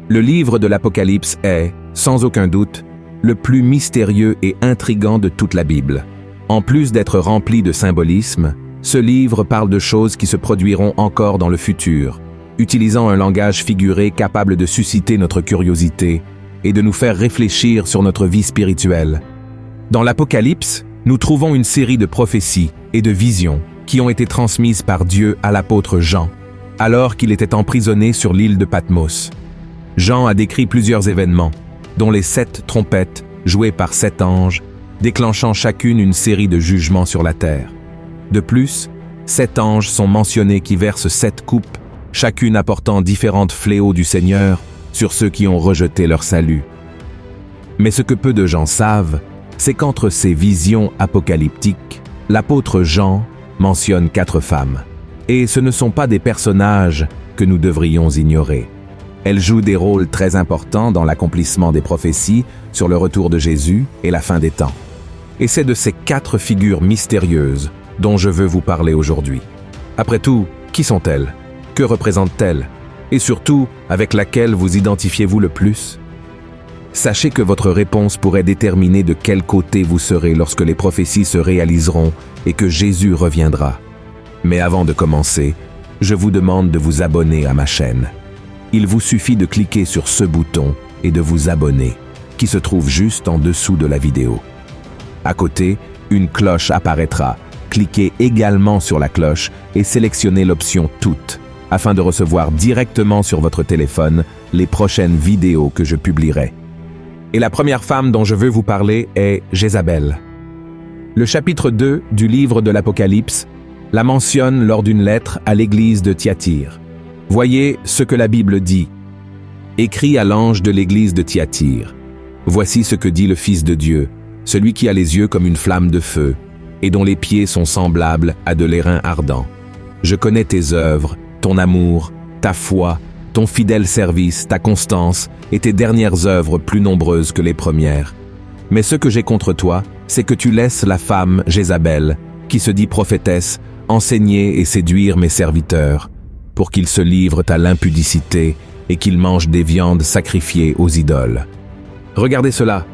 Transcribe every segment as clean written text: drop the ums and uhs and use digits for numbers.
Le livre de l'Apocalypse est, sans aucun doute, le plus mystérieux et intrigant de toute la Bible. En plus d'être rempli de symbolisme, ce livre parle de choses qui se produiront encore dans le futur, utilisant un langage figuré capable de susciter notre curiosité et de nous faire réfléchir sur notre vie spirituelle. Dans l'Apocalypse, nous trouvons une série de prophéties et de visions qui ont été transmises par Dieu à l'apôtre Jean, alors qu'il était emprisonné sur l'île de Patmos. Jean a décrit plusieurs événements, dont les 7 trompettes jouées par 7 anges, déclenchant chacune une série de jugements sur la terre. De plus, 7 anges sont mentionnés qui versent 7 coupes, chacune apportant différents fléaux du Seigneur sur ceux qui ont rejeté leur salut. Mais ce que peu de gens savent, c'est qu'entre ces visions apocalyptiques, l'apôtre Jean mentionne 4 femmes. Et ce ne sont pas des personnages que nous devrions ignorer. Elles jouent des rôles très importants dans l'accomplissement des prophéties sur le retour de Jésus et la fin des temps. Et c'est de ces 4 figures mystérieuses dont je veux vous parler aujourd'hui. Après tout, qui sont-elles? Que représentent-elles? Et surtout, avec laquelle vous identifiez-vous le plus? Sachez que votre réponse pourrait déterminer de quel côté vous serez lorsque les prophéties se réaliseront et que Jésus reviendra. Mais avant de commencer, je vous demande de vous abonner à ma chaîne. Il vous suffit de cliquer sur ce bouton et de vous abonner, qui se trouve juste en dessous de la vidéo. À côté, une cloche apparaîtra. Cliquez également sur la cloche et sélectionnez l'option « Toutes » afin de recevoir directement sur votre téléphone les prochaines vidéos que je publierai. Et la première femme dont je veux vous parler est Jézabel. Le chapitre 2 du livre de l'Apocalypse la mentionne lors d'une lettre à l'église de Thyatire. Voyez ce que la Bible dit. Écrit à l'ange de l'église de Thyatire. Voici ce que dit le Fils de Dieu, celui qui a les yeux comme une flamme de feu, et dont les pieds sont semblables à de l'airain ardent. Je connais tes œuvres, ton amour, ta foi, ton fidèle service, ta constance et tes dernières œuvres plus nombreuses que les premières. Mais ce que j'ai contre toi, c'est que tu laisses la femme Jézabel, qui se dit prophétesse, enseigner et séduire mes serviteurs, pour qu'ils se livrent à l'impudicité et qu'ils mangent des viandes sacrifiées aux idoles. Regardez cela.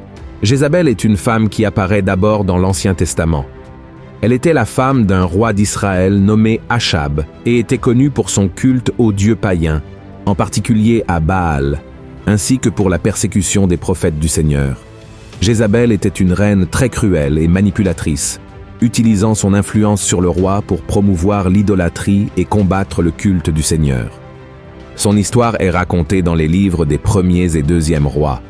Jézabel est une femme qui apparaît d'abord dans l'Ancien Testament. Elle était la femme d'un roi d'Israël nommé Achab et était connue pour son culte aux dieux païens, en particulier à Baal, ainsi que pour la persécution des prophètes du Seigneur. Jézabel était une reine très cruelle et manipulatrice, utilisant son influence sur le roi pour promouvoir l'idolâtrie et combattre le culte du Seigneur. Son histoire est racontée dans les livres des premiers et deuxièmes rois,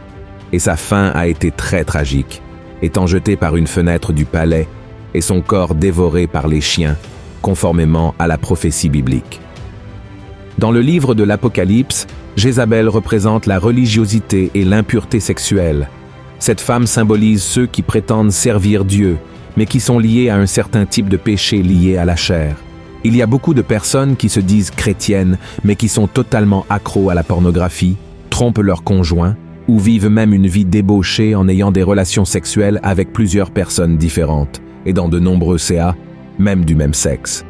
et sa fin a été très tragique, étant jetée par une fenêtre du palais et son corps dévoré par les chiens, conformément à la prophétie biblique. Dans le livre de l'Apocalypse, Jézabel représente la religiosité et l'impureté sexuelle. Cette femme symbolise ceux qui prétendent servir Dieu, mais qui sont liés à un certain type de péché lié à la chair. Il y a beaucoup de personnes qui se disent chrétiennes, mais qui sont totalement accros à la pornographie, trompent leurs conjoints, ou vivent même une vie débauchée en ayant des relations sexuelles avec plusieurs personnes différentes, et dans de nombreux CA, même du même sexe.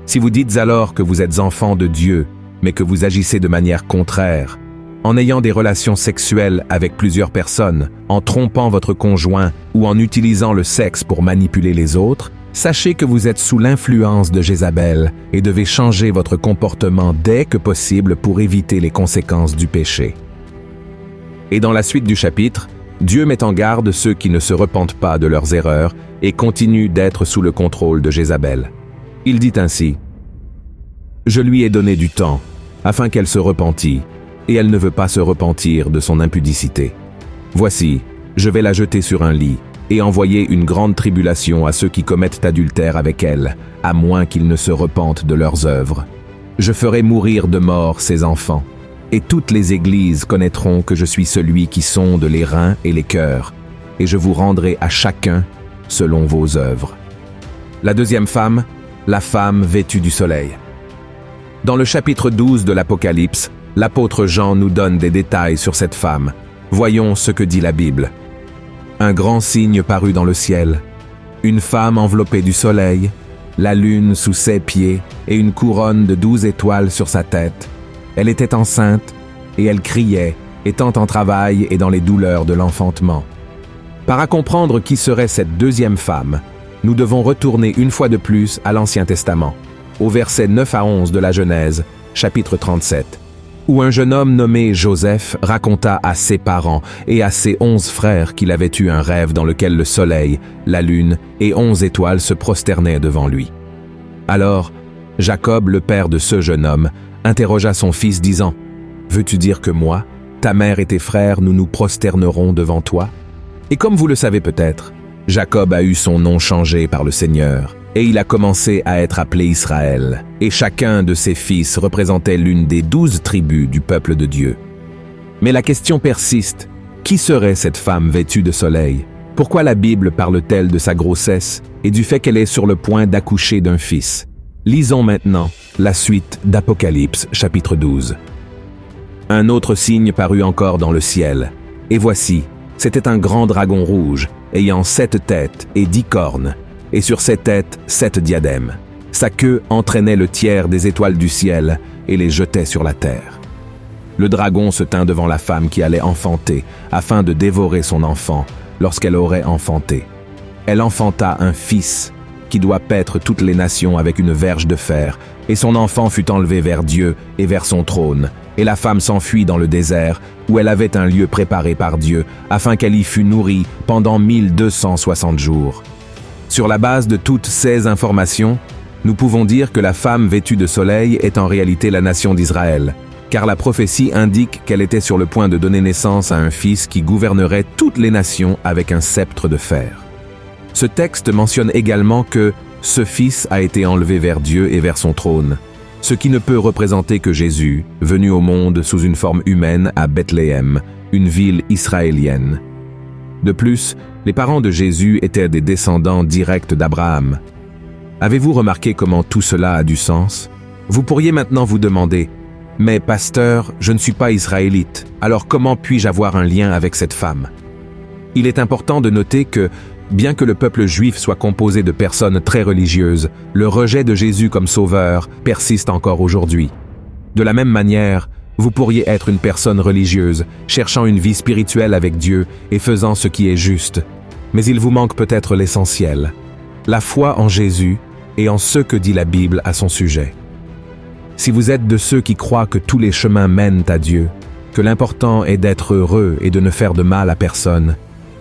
Si vous dites alors que vous êtes enfant de Dieu, mais que vous agissez de manière contraire, en ayant des relations sexuelles avec plusieurs personnes, en trompant votre conjoint ou en utilisant le sexe pour manipuler les autres, sachez que vous êtes sous l'influence de Jézabel et devez changer votre comportement dès que possible pour éviter les conséquences du péché. Et dans la suite du chapitre, Dieu met en garde ceux qui ne se repentent pas de leurs erreurs et continuent d'être sous le contrôle de Jézabel. Il dit ainsi: « Je lui ai donné du temps, afin qu'elle se repentît, et elle ne veut pas se repentir de son impudicité. Voici, je vais la jeter sur un lit, et envoyer une grande tribulation à ceux qui commettent adultère avec elle, à moins qu'ils ne se repentent de leurs œuvres. Je ferai mourir de mort ses enfants, et toutes les églises connaîtront que je suis celui qui sonde les reins et les cœurs, et je vous rendrai à chacun selon vos œuvres. » La deuxième femme, la femme vêtue du soleil. Dans le chapitre 12 de l'Apocalypse, l'apôtre Jean nous donne des détails sur cette femme. Voyons ce que dit la Bible. Un grand signe parut dans le ciel, une femme enveloppée du soleil, la lune sous ses pieds et une couronne de 12 étoiles sur sa tête. Elle était enceinte et elle criait étant en travail et dans les douleurs de l'enfantement. Para comprendre qui serait cette deuxième femme, nous devons retourner une fois de plus à l'Ancien Testament, au verset 9 à 11 de la Genèse, chapitre 37, où un jeune homme nommé Joseph raconta à ses parents et à ses 11 frères qu'il avait eu un rêve dans lequel le soleil, la lune et 11 étoiles se prosternaient devant lui. Alors, Jacob, le père de ce jeune homme, interrogea son fils disant « Veux-tu dire que moi, ta mère et tes frères, nous nous prosternerons devant toi ?» Et comme vous le savez peut-être, Jacob a eu son nom changé par le Seigneur, et il a commencé à être appelé Israël, et chacun de ses fils représentait l'une des 12 tribus du peuple de Dieu. Mais la question persiste, qui serait cette femme vêtue de soleil? Pourquoi la Bible parle-t-elle de sa grossesse et du fait qu'elle est sur le point d'accoucher d'un fils? Lisons maintenant la suite d'Apocalypse, chapitre 12. Un autre signe parut encore dans le ciel, et voici, c'était un grand dragon rouge, ayant 7 têtes et 10 cornes, et sur ses têtes 7 diadèmes. Sa queue entraînait le tiers des étoiles du ciel et les jetait sur la terre. Le dragon se tint devant la femme qui allait enfanter, afin de dévorer son enfant, lorsqu'elle aurait enfanté. Elle enfanta un fils, qui doit paître toutes les nations avec une verge de fer, et son enfant fut enlevé vers Dieu et vers son trône, et la femme s'enfuit dans le désert, où elle avait un lieu préparé par Dieu, afin qu'elle y fût nourrie pendant 1260 jours. Sur la base de toutes ces informations, nous pouvons dire que la femme vêtue de soleil est en réalité la nation d'Israël, car la prophétie indique qu'elle était sur le point de donner naissance à un fils qui gouvernerait toutes les nations avec un sceptre de fer. Ce texte mentionne également que ce fils a été enlevé vers Dieu et vers son trône, ce qui ne peut représenter que Jésus, venu au monde sous une forme humaine à Bethléem, une ville israélienne. De plus, les parents de Jésus étaient des descendants directs d'Abraham. Avez-vous remarqué comment tout cela a du sens? Vous pourriez maintenant vous demander, « Mais pasteur, je ne suis pas israélite, alors comment puis-je avoir un lien avec cette femme ?» Il est important de noter que, bien que le peuple juif soit composé de personnes très religieuses, le rejet de Jésus comme sauveur persiste encore aujourd'hui. De la même manière, vous pourriez être une personne religieuse, cherchant une vie spirituelle avec Dieu et faisant ce qui est juste. Mais il vous manque peut-être l'essentiel, la foi en Jésus et en ce que dit la Bible à son sujet. Si vous êtes de ceux qui croient que tous les chemins mènent à Dieu, que l'important est d'être heureux et de ne faire de mal à personne,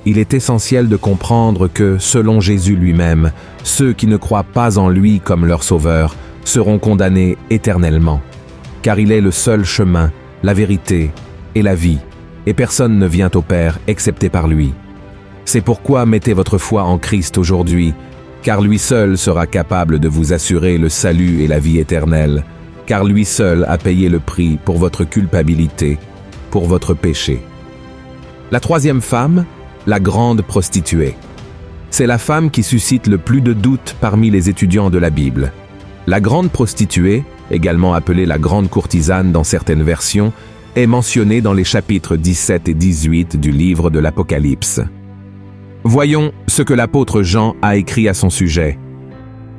il est essentiel de comprendre que, selon Jésus lui-même, ceux qui ne croient pas en lui comme leur sauveur seront condamnés éternellement, car il est le seul chemin, la vérité et la vie, et personne ne vient au Père excepté par lui. C'est pourquoi mettez votre foi en Christ aujourd'hui, car lui seul sera capable de vous assurer le salut et la vie éternelle, car lui seul a payé le prix pour votre culpabilité, pour votre péché. La troisième femme, la grande prostituée. C'est la femme qui suscite le plus de doutes parmi les étudiants de la Bible. La grande prostituée, également appelée la grande courtisane dans certaines versions, est mentionnée dans les chapitres 17 et 18 du livre de l'Apocalypse. Voyons ce que l'apôtre Jean a écrit à son sujet.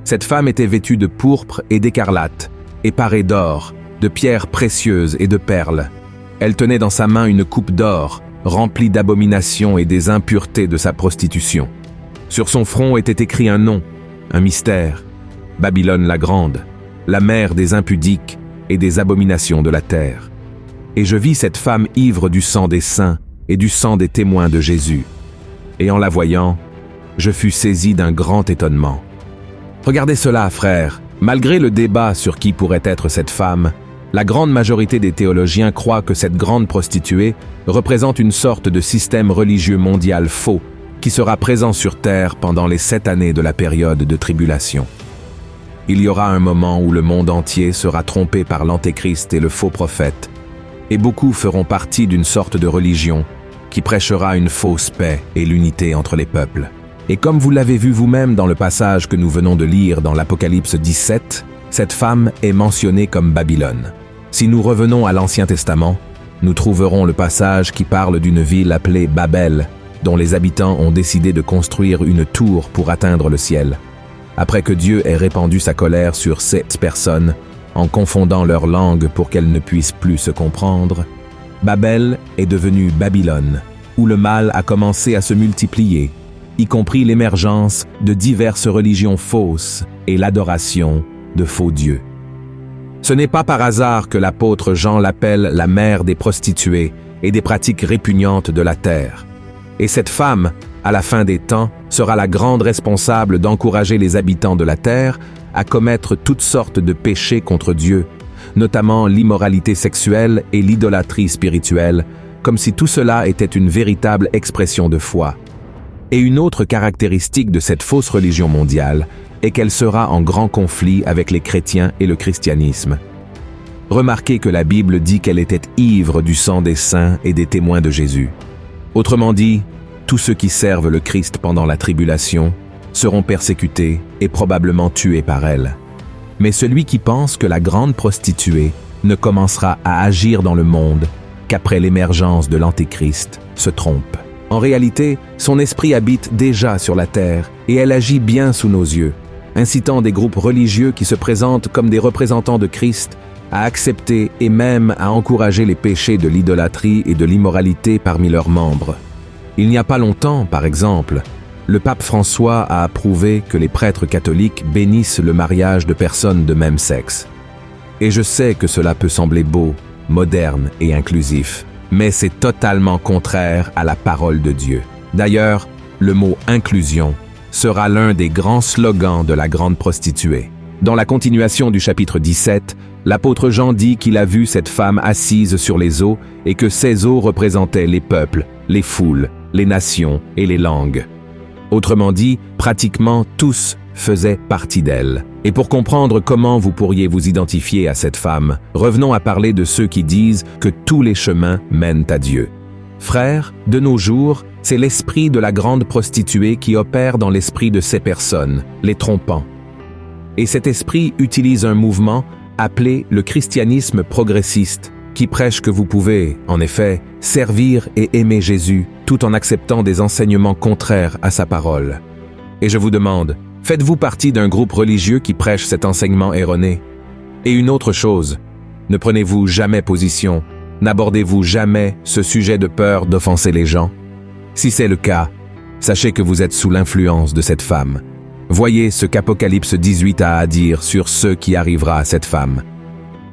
Cette femme était vêtue de pourpre et d'écarlate, et parée d'or, de pierres précieuses et de perles. Elle tenait dans sa main une coupe d'or, remplie d'abominations et des impuretés de sa prostitution. Sur son front était écrit un nom, un mystère, Babylone la grande, la mère des impudiques et des abominations de la terre. Et je vis cette femme ivre du sang des saints et du sang des témoins de Jésus. Et en la voyant, je fus saisi d'un grand étonnement. Regardez cela, frères, malgré le débat sur qui pourrait être cette femme, la grande majorité des théologiens croient que cette grande prostituée représente une sorte de système religieux mondial faux qui sera présent sur terre pendant les 7 années de la période de tribulation. Il y aura un moment où le monde entier sera trompé par l'Antéchrist et le faux prophète, et beaucoup feront partie d'une sorte de religion qui prêchera une fausse paix et l'unité entre les peuples. Et comme vous l'avez vu vous-même dans le passage que nous venons de lire dans l'Apocalypse 17, cette femme est mentionnée comme Babylone. Si nous revenons à l'Ancien Testament, nous trouverons le passage qui parle d'une ville appelée Babel, dont les habitants ont décidé de construire une tour pour atteindre le ciel. Après que Dieu ait répandu sa colère sur cette personne, en confondant leur langue pour qu'elles ne puissent plus se comprendre, Babel est devenu Babylone, où le mal a commencé à se multiplier, y compris l'émergence de diverses religions fausses et l'adoration de faux dieux. Ce n'est pas par hasard que l'apôtre Jean l'appelle la mère des prostituées et des pratiques répugnantes de la terre. Et cette femme, à la fin des temps, sera la grande responsable d'encourager les habitants de la terre à commettre toutes sortes de péchés contre Dieu, notamment l'immoralité sexuelle et l'idolâtrie spirituelle, comme si tout cela était une véritable expression de foi. Et une autre caractéristique de cette fausse religion mondiale est qu'elle sera en grand conflit avec les chrétiens et le christianisme. Remarquez que la Bible dit qu'elle était ivre du sang des saints et des témoins de Jésus. Autrement dit, tous ceux qui servent le Christ pendant la tribulation seront persécutés et probablement tués par elle. Mais celui qui pense que la grande prostituée ne commencera à agir dans le monde qu'après l'émergence de l'Antéchrist se trompe. En réalité, son esprit habite déjà sur la terre et elle agit bien sous nos yeux, incitant des groupes religieux qui se présentent comme des représentants de Christ à accepter et même à encourager les péchés de l'idolâtrie et de l'immoralité parmi leurs membres. Il n'y a pas longtemps, par exemple, le pape François a approuvé que les prêtres catholiques bénissent le mariage de personnes de même sexe. Et je sais que cela peut sembler beau, moderne et inclusif, mais c'est totalement contraire à la parole de Dieu. D'ailleurs, le mot « inclusion » sera l'un des grands slogans de la grande prostituée. Dans la continuation du chapitre 17, l'apôtre Jean dit qu'il a vu cette femme assise sur les eaux et que ces eaux représentaient les peuples, les foules, les nations et les langues. Autrement dit, pratiquement tous faisaient partie d'elle. Et pour comprendre comment vous pourriez vous identifier à cette femme, revenons à parler de ceux qui disent que tous les chemins mènent à Dieu. Frères, de nos jours, c'est l'esprit de la grande prostituée qui opère dans l'esprit de ces personnes, les trompant. Et cet esprit utilise un mouvement appelé le christianisme progressiste, qui prêche que vous pouvez, en effet, servir et aimer Jésus tout en acceptant des enseignements contraires à sa parole. Et je vous demande, faites-vous partie d'un groupe religieux qui prêche cet enseignement erroné? Et une autre chose, ne prenez-vous jamais position, n'abordez-vous jamais ce sujet de peur d'offenser les gens? Si c'est le cas, sachez que vous êtes sous l'influence de cette femme. Voyez ce qu'Apocalypse 18 a à dire sur ce qui arrivera à cette femme.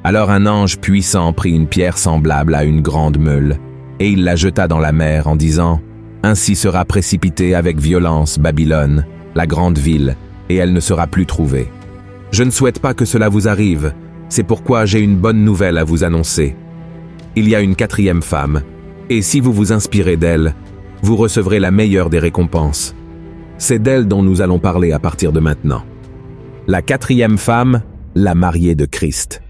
Alors un ange puissant prit une pierre semblable à une grande meule, et il la jeta dans la mer en disant « Ainsi sera précipitée avec violence Babylone, la grande ville, et elle ne sera plus trouvée. » Je ne souhaite pas que cela vous arrive, c'est pourquoi j'ai une bonne nouvelle à vous annoncer. Il y a une quatrième femme, et si vous vous inspirez d'elle, vous recevrez la meilleure des récompenses. C'est d'elle dont nous allons parler à partir de maintenant. La quatrième femme, la mariée de Christ.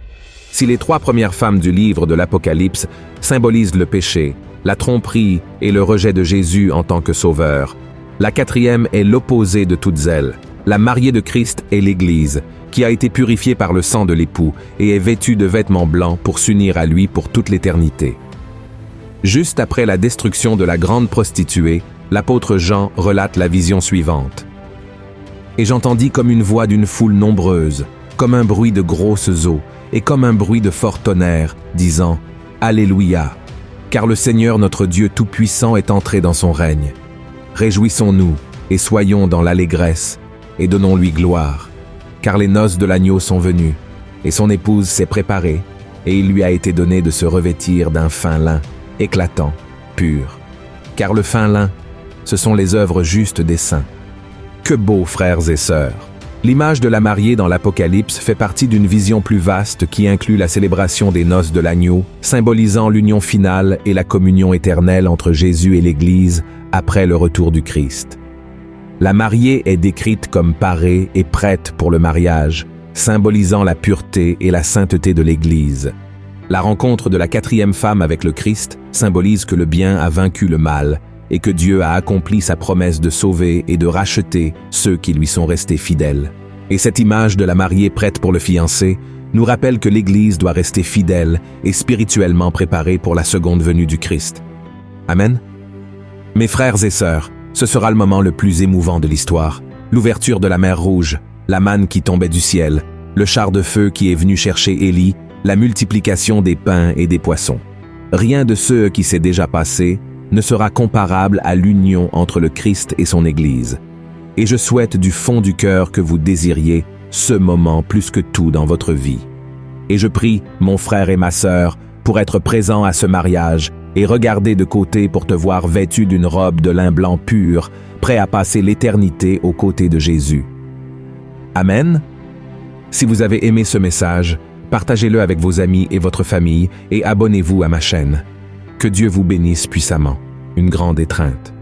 Si les trois premières femmes du livre de l'Apocalypse symbolisent le péché, la tromperie et le rejet de Jésus en tant que sauveur, la quatrième est l'opposé de toutes elles. La mariée de Christ est l'Église, qui a été purifiée par le sang de l'époux et est vêtue de vêtements blancs pour s'unir à lui pour toute l'éternité. Juste après la destruction de la grande prostituée, l'apôtre Jean relate la vision suivante. « Et j'entendis comme une voix d'une foule nombreuse, comme un bruit de grosses eaux, et comme un bruit de fort tonnerre, disant « Alléluia, car le Seigneur notre Dieu Tout-Puissant est entré dans son règne. Réjouissons-nous et soyons dans l'allégresse, et donnons-lui gloire, car les noces de l'agneau sont venues, et son épouse s'est préparée, et il lui a été donné de se revêtir d'un fin lin, éclatant, pur. Car le fin lin, ce sont les œuvres justes des saints. Que beau, frères et sœurs! L'image de la mariée dans l'Apocalypse fait partie d'une vision plus vaste qui inclut la célébration des noces de l'agneau, symbolisant l'union finale et la communion éternelle entre Jésus et l'Église après le retour du Christ. La mariée est décrite comme parée et prête pour le mariage, symbolisant la pureté et la sainteté de l'Église. La rencontre de la quatrième femme avec le Christ symbolise que le bien a vaincu le mal et que Dieu a accompli sa promesse de sauver et de racheter ceux qui lui sont restés fidèles. Et cette image de la mariée prête pour le fiancé nous rappelle que l'Église doit rester fidèle et spirituellement préparée pour la seconde venue du Christ. Amen. Mes frères et sœurs, ce sera le moment le plus émouvant de l'histoire. L'ouverture de la mer Rouge, la manne qui tombait du ciel, le char de feu qui est venu chercher Élie, la multiplication des pains et des poissons. rien de ce qui s'est déjà passé ne sera comparable à l'union entre le Christ et son Église. Et je souhaite du fond du cœur que vous désiriez ce moment plus que tout dans votre vie. Et je prie, mon frère et ma sœur, pour être présent à ce mariage et regarder de côté pour te voir vêtu d'une robe de lin blanc pur, prêt à passer l'éternité aux côtés de Jésus. Amen. Si vous avez aimé ce message, partagez-le avec vos amis et votre famille et abonnez-vous à ma chaîne. Que Dieu vous bénisse puissamment. Une grande étreinte.